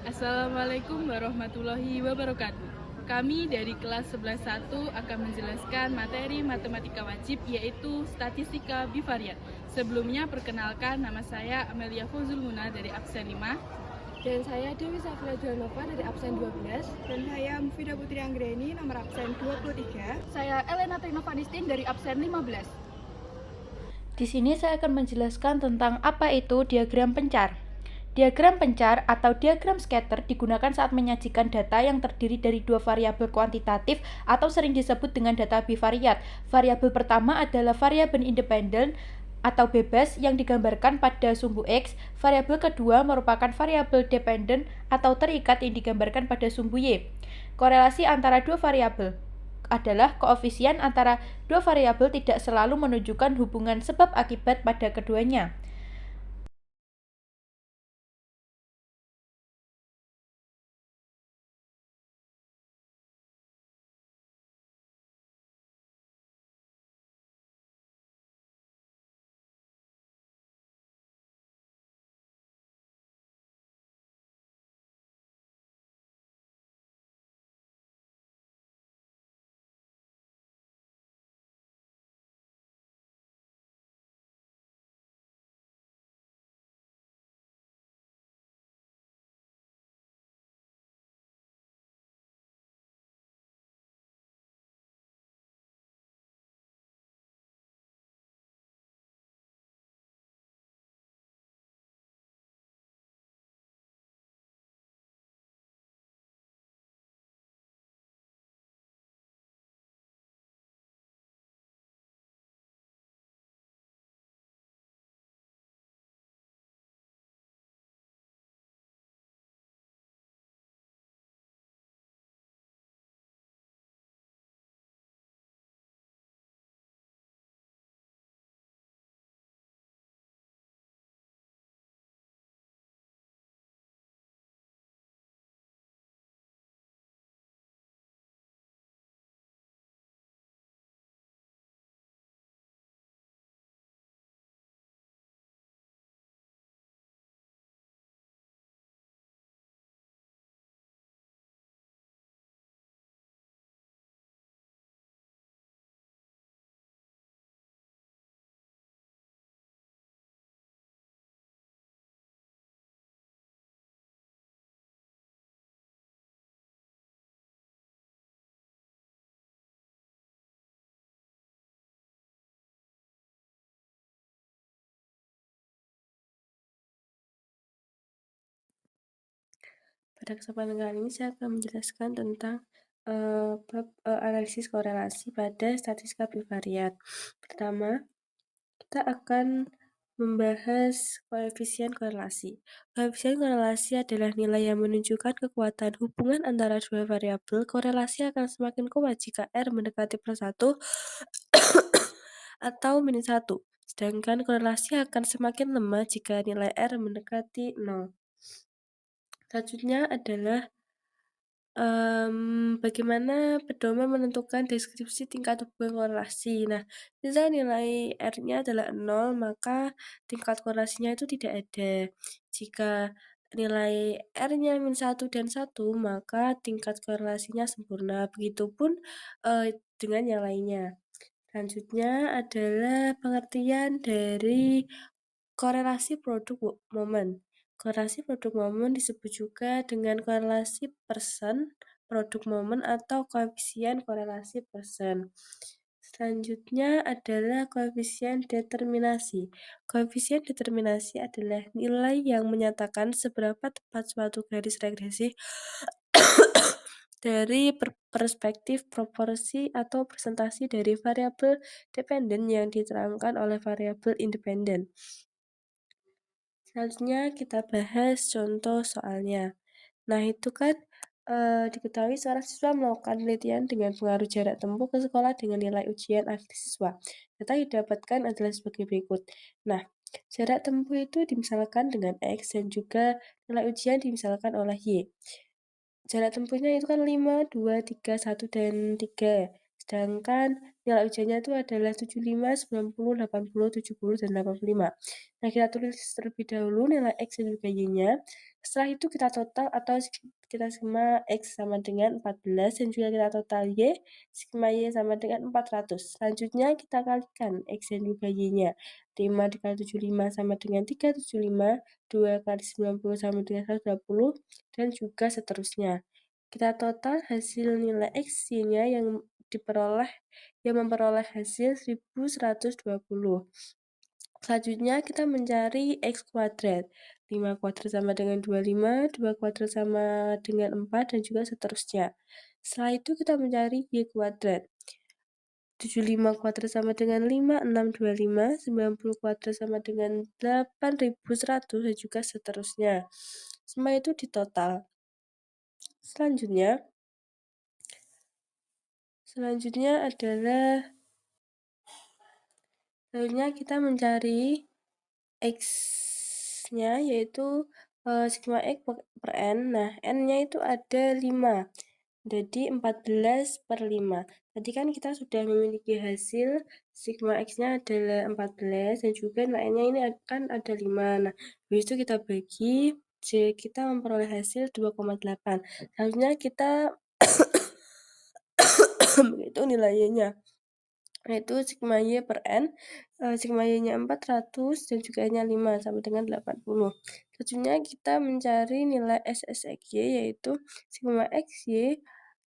Assalamualaikum warahmatullahi wabarakatuh. Kami dari kelas 11.1 akan menjelaskan materi matematika wajib yaitu statistika bivariat. Sebelumnya perkenalkan, nama saya Amelia Fuzul Muna dari absen 5. Dan saya Dewi Safira Juanova dari absen 12. Dan saya Mufidah Putri Anggreni nomor absen 23. Saya Elena Trinovanistin dari absen 15. Di sini saya akan menjelaskan tentang apa itu diagram pencar. Diagram pencar atau diagram scatter digunakan saat menyajikan data yang terdiri dari dua variabel kuantitatif atau sering disebut dengan data bivariat. Variabel pertama adalah variabel independen atau bebas yang digambarkan pada sumbu X. Variabel kedua merupakan variabel dependen atau terikat yang digambarkan pada sumbu Y. Korelasi antara dua variabel adalah koefisien antara dua variabel tidak selalu menunjukkan hubungan sebab akibat pada keduanya. Pada kesempatan kali ini saya akan menjelaskan tentang bab analisis korelasi pada statistika bivariat. Pertama, kita akan membahas koefisien korelasi. Koefisien korelasi adalah nilai yang menunjukkan kekuatan hubungan antara dua variabel. Korelasi akan semakin kuat jika R mendekati +1 atau -1. Sedangkan korelasi akan semakin lemah jika nilai R mendekati 0. Selanjutnya adalah bagaimana pedoman menentukan deskripsi tingkat hubungan korelasi. Nah, misal nilai R-nya adalah 0, maka tingkat korelasinya itu tidak ada. Jika nilai R-nya -1 dan 1, maka tingkat korelasinya sempurna. Begitupun dengan yang lainnya. Selanjutnya adalah pengertian dari korelasi produk momen. Korelasi produk momen disebut juga dengan korelasi persen produk momen atau koefisien korelasi persen. Selanjutnya adalah koefisien determinasi. Koefisien determinasi adalah nilai yang menyatakan seberapa tepat suatu garis regresi dari perspektif proporsi atau presentasi dari variabel dependen yang diterangkan oleh variabel independen. Selanjutnya kita bahas contoh soalnya. Nah, itu kan diketahui seorang siswa melakukan penelitian dengan pengaruh jarak tempuh ke sekolah dengan nilai ujian akhir siswa. Data yang didapatkan adalah sebagai berikut. Nah, jarak tempuh itu dimisalkan dengan X dan juga nilai ujian dimisalkan oleh Y. Jarak tempuhnya itu kan 5, 2, 3, 1, dan 3. Sedangkan nilai ujiannya itu adalah 75, 90, 80, 70, dan 85. Nah, kita tulis terlebih dahulu nilai X dan juga Y-nya. Setelah itu kita total atau kita sigma X sama dengan 14 dan juga kita total Y, sigma Y sama dengan 400. Selanjutnya kita kalikan X dan juga Y-nya. 5 dikali 75 sama dengan 375, 2 kali 90 sama dengan 120, dan juga seterusnya. Kita total hasil nilai X, Y-nya yang memperoleh hasil 1120. Selanjutnya kita mencari X kuadrat. 5 kuadrat sama dengan 25, 2 kuadrat sama dengan 4, dan juga seterusnya. Setelah itu kita mencari Y kuadrat. 75 kuadrat sama dengan 5, 625, 90 kuadrat sama dengan 8100, dan juga seterusnya. Semua itu ditotal. Selanjutnya kita mencari X-nya yaitu sigma X per N. Nah, N-nya itu ada 5. Jadi 14/5. Tadi kan kita sudah memiliki hasil sigma X-nya adalah 14 dan juga nilainya ini akan ada 5. Nah, habis itu kita bagi, kita memperoleh hasil 2,8. Selanjutnya kita itu nilainya, yaitu sigma Y per N, sigma Y-nya 400 dan juga N-nya 5 sama dengan 80. Selanjutnya kita mencari nilai SSXY yaitu sigma XY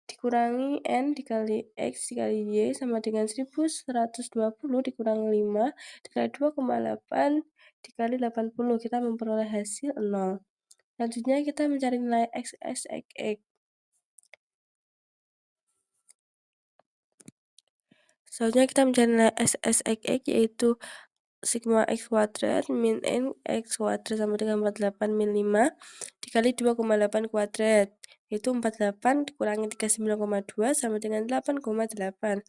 dikurangi N dikali X dikali Y sama dengan 1120 dikurangi 5 dikali 2,8 dikali 80. Kita memperoleh hasil 0. Selanjutnya kita mencari nilai SSXX. Selanjutnya kita mencari nilai SSXX yaitu sigma X kuadrat min N X kuadrat sama dengan 48 min 5 dikali 2,8 kuadrat, yaitu 48 dikurangi 39,2 sama dengan 8,8.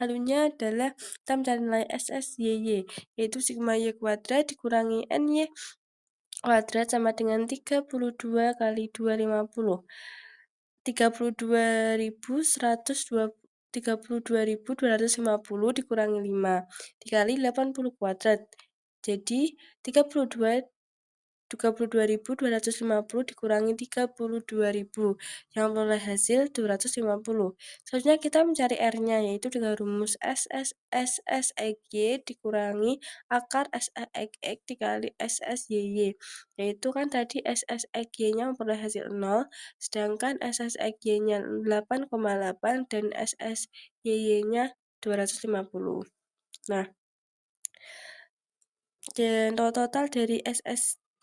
Selanjutnya adalah kita mencari nilai SSYY, yaitu sigma Y kuadrat dikurangi NY kuadrat sama dengan 32 kali 250. 32.250 dikurangi 5 dikali 80 kuadrat. Jadi 32.250 dikurangi 32.000 yang memperoleh hasil 250. Selanjutnya kita mencari R-nya yaitu dengan rumus SSXY dikurangi akar SSXX dikali SSYY. Yaitu kan tadi SSXY-nya memperoleh hasil 0, sedangkan SSXY-nya 8,8 dan SSYY-nya 250. Nah, dan total dari 8,8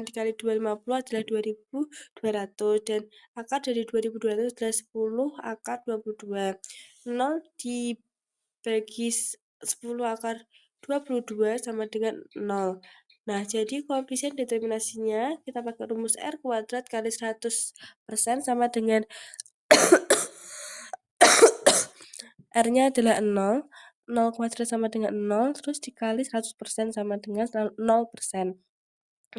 dikali 250 adalah 2.200 dan akar dari 2.200 adalah 10 akar 22. 0 dibagi 10 akar 22 sama dengan 0. Nah, jadi koefisien determinasinya kita pakai rumus R kuadrat kali 100% sama dengan R-nya adalah 0. 0 kuadrat sama dengan 0, terus dikali 100% sama dengan 0%.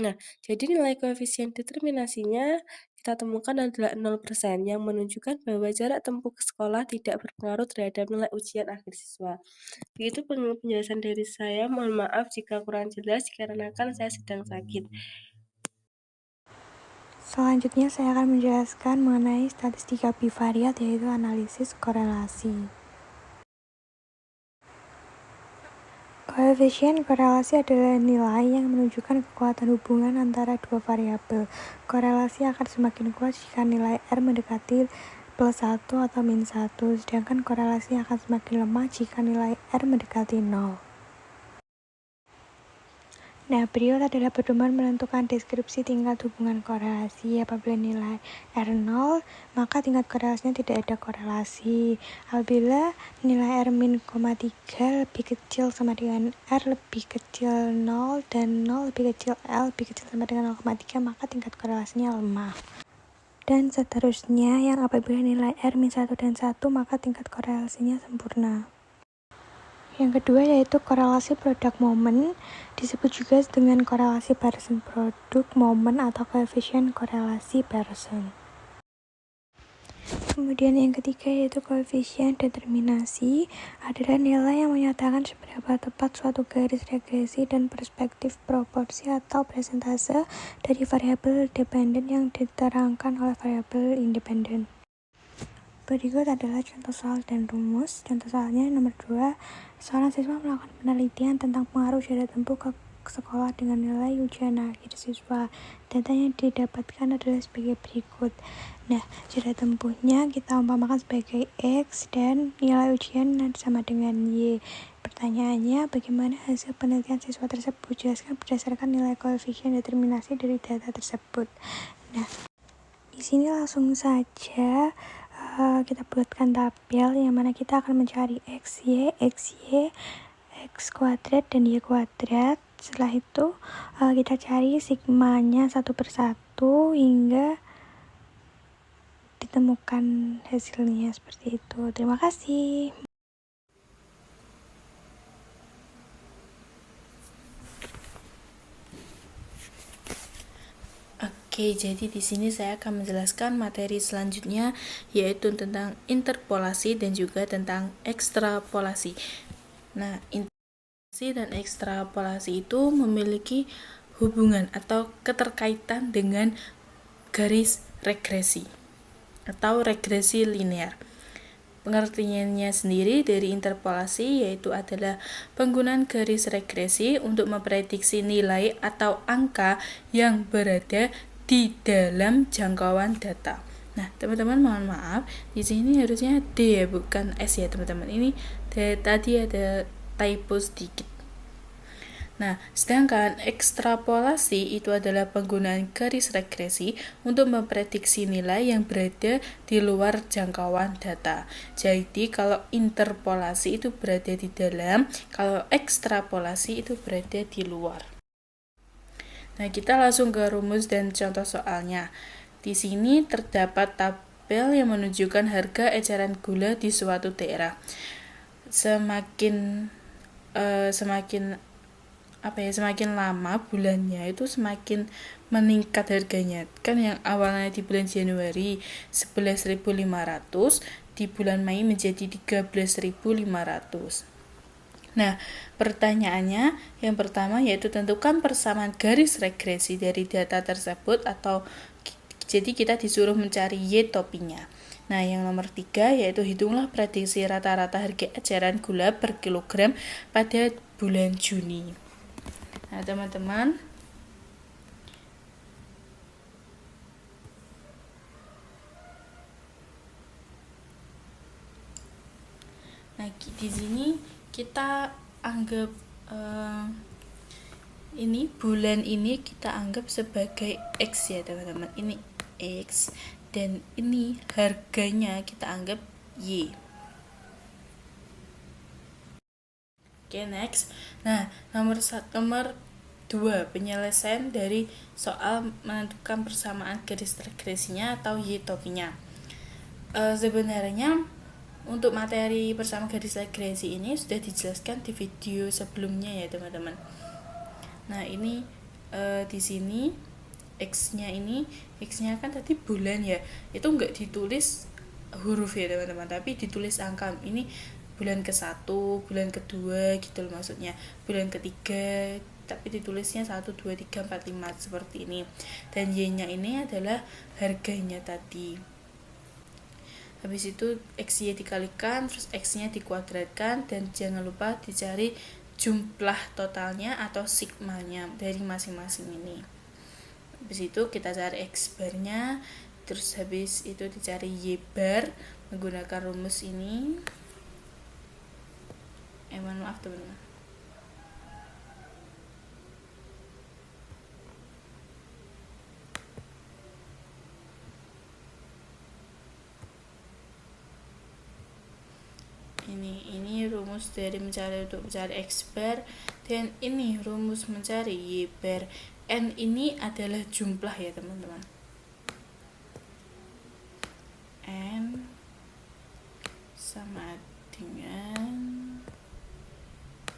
Nah, jadi nilai koefisien determinasinya kita temukan adalah 0%, yang menunjukkan bahwa jarak tempuh ke sekolah tidak berpengaruh terhadap nilai ujian akhir siswa. Begitu penjelasan dari saya, mohon maaf jika kurang jelas dikarenakan saya sedang sakit. Selanjutnya saya akan menjelaskan mengenai statistika bivariat, yaitu analisis korelasi. Koefisien korelasi adalah nilai yang menunjukkan kekuatan hubungan antara dua variabel. Korelasi akan semakin kuat jika nilai R mendekati +1 atau -1, sedangkan korelasi akan semakin lemah jika nilai R mendekati 0. Nah, berikut adalah pedoman menentukan deskripsi tingkat hubungan korelasi. Apabila nilai R 0, maka tingkat korelasinya tidak ada korelasi. Apabila nilai R min, 3 lebih kecil sama dengan R lebih kecil 0 dan 0 lebih kecil L lebih kecil sama dengan 0,3, maka tingkat korelasinya lemah. Dan seterusnya, yang apabila nilai R min 1 dan 1, maka tingkat korelasinya sempurna. Yang kedua yaitu korelasi produk momen, disebut juga dengan korelasi Pearson produk momen atau koefisien korelasi Pearson. Kemudian yang ketiga yaitu koefisien determinasi adalah nilai yang menyatakan seberapa tepat suatu garis regresi dan perspektif proporsi atau persentase dari variabel dependen yang diterangkan oleh variabel independen. Berikut adalah contoh soal dan rumus. Contoh soalnya nomor 2, seorang siswa melakukan penelitian tentang pengaruh jarak tempuh ke sekolah dengan nilai ujian akhir siswa. Data yang didapatkan adalah sebagai berikut. Nah, jarak tempuhnya kita umpamakan sebagai X dan nilai ujian sama dengan Y. Pertanyaannya, bagaimana hasil penelitian siswa tersebut? Jelaskan berdasarkan nilai koefisien determinasi dari data tersebut. Nah, di sini langsung saja kita buatkan tabel yang mana kita akan mencari XY, X kuadrat, dan Y kuadrat. Setelah itu kita cari sigmanya satu persatu hingga ditemukan hasilnya seperti itu. Terima kasih. Oke, jadi di sini saya akan menjelaskan materi selanjutnya yaitu tentang interpolasi dan juga tentang ekstrapolasi. Nah, interpolasi dan ekstrapolasi itu memiliki hubungan atau keterkaitan dengan garis regresi atau regresi linear. Pengertiannya sendiri dari interpolasi yaitu adalah penggunaan garis regresi untuk memprediksi nilai atau angka yang berada di dalam jangkauan data. Nah, teman-teman mohon maaf, di sini harusnya D ya, bukan S ya, teman-teman. Ini tadi ada typo sedikit. Nah, sedangkan ekstrapolasi itu adalah penggunaan garis regresi untuk memprediksi nilai yang berada di luar jangkauan data. Jadi, kalau interpolasi itu berada di dalam, kalau ekstrapolasi itu berada di luar. Nah, kita langsung ke rumus dan contoh soalnya. Di sini terdapat tabel yang menunjukkan harga eceran gula di suatu daerah. Semakin lama bulannya itu semakin meningkat harganya. Kan yang awalnya di bulan Januari 11.500, di bulan Mei menjadi 13.500. Nah, pertanyaannya yang pertama yaitu tentukan persamaan garis regresi dari data tersebut, atau jadi kita disuruh mencari Y topinya. Nah, yang nomor 3 yaitu hitunglah prediksi rata-rata harga eceran gula per kilogram pada bulan Juni. Nah, teman-teman, di sini kita anggap ini bulan ini kita anggap sebagai X ya, teman-teman. Ini X dan ini harganya kita anggap Y. Oke, next. Nah, nomor 2, penyelesaian dari soal menentukan persamaan garis regresinya atau Y topinya. Sebenarnya untuk materi persamaan garis regresi ini sudah dijelaskan di video sebelumnya ya, teman-teman. Nah, ini di sini X-nya kan tadi bulan ya. Itu enggak ditulis huruf ya, teman-teman, tapi ditulis angka. Ini bulan ke-1, bulan ke-2 gitu loh maksudnya. Bulan ke-3 tapi ditulisnya 1, 2, 3, 4, 5 seperti ini. Dan Y-nya ini adalah harganya tadi. Habis itu XY dikalikan, terus X-nya dikuadratkan, dan jangan lupa dicari jumlah totalnya atau sigmanya dari masing-masing ini. Habis itu kita cari X barnya, terus habis itu dicari Y bar menggunakan rumus ini. Maaf teman-teman. Ini rumus dari mencari X bar, dan ini rumus mencari Y bar. N ini adalah jumlah ya, teman-teman. N sama dengan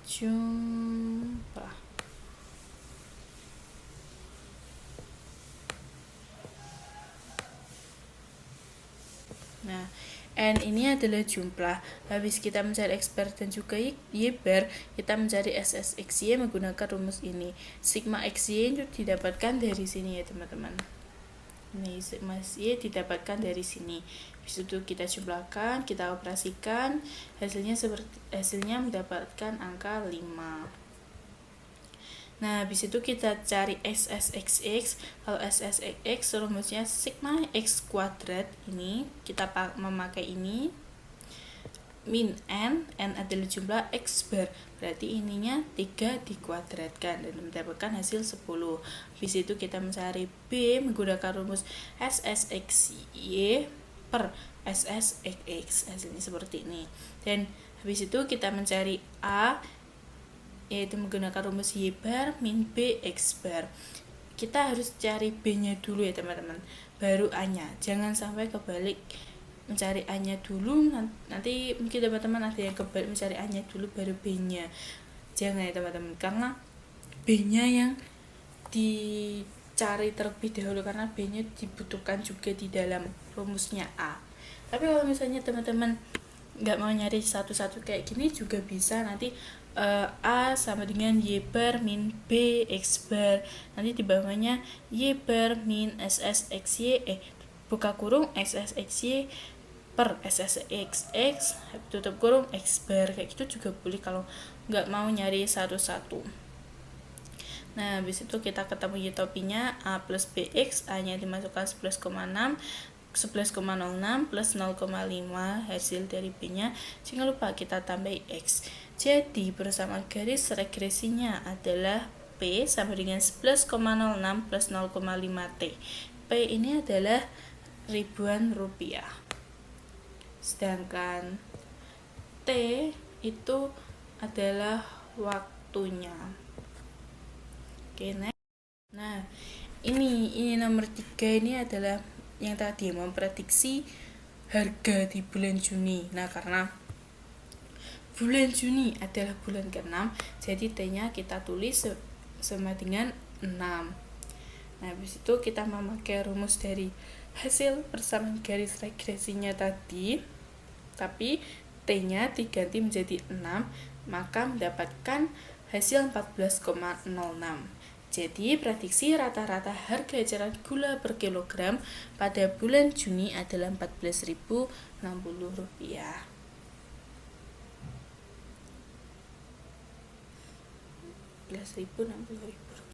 jumlah. Nah, N ini adalah jumlah. Habis kita mencari X bar dan juga Y bar, kita mencari SSXY menggunakan rumus ini. Sigma XY itu didapatkan dari sini ya teman-teman. Ini sigma Y didapatkan dari sini. Habis itu kita jumlahkan, kita operasikan, hasilnya mendapatkan angka 5. Nah, habis itu kita cari SSXX. Kalau SSXX rumusnya sigma X kuadrat, ini kita memakai ini min N adalah jumlah X bar, berarti ininya 3 dikuadratkan dan mendapatkan hasil 10. Habis itu kita mencari B menggunakan rumus SSXY per SSXX, hasilnya seperti ini. Dan habis itu kita mencari A, yaitu menggunakan rumus Y bar min B X bar. Kita harus cari B-nya dulu ya teman-teman, baru A-nya. Jangan sampai kebalik, mencari A-nya dulu, nanti mungkin teman-teman ada yang kebalik mencari A-nya dulu baru B-nya. Jangan ya teman-teman, karena B-nya yang dicari terlebih dahulu, karena B-nya dibutuhkan juga di dalam rumusnya A. Tapi kalau misalnya teman-teman nggak mau nyari satu-satu kayak gini juga bisa, nanti A sama dengan Y bar min B X bar, nanti di bawahnya Y bar min SSXY buka kurung SSXY per SSXX tutup kurung X bar, kayak gitu juga boleh kalau nggak mau nyari satu-satu. Nah, habis itu kita ketemu Y-topinya A plus BX, A-nya dimasukkan 11,06 plus 0,5 hasil dari B-nya. Jangan lupa kita tambah X. Jadi persamaan garis regresinya adalah P sama dengan 11,06 plus 0,5 T. P ini adalah ribuan rupiah. Sedangkan T itu adalah waktunya. Oke, next. Nah, ini nomor 3 ini adalah yang tadi memprediksi harga di bulan Juni. Nah, karena bulan Juni adalah bulan ke-6, jadi T-nya kita tulis sama dengan 6. Nah, habis itu kita memakai rumus dari hasil persamaan garis regresinya tadi, tapi T-nya diganti menjadi 6, maka mendapatkan hasil 14,06. Jadi, prediksi rata-rata harga eceran gula per kilogram pada bulan Juni adalah Rp14.060. Rp14.060.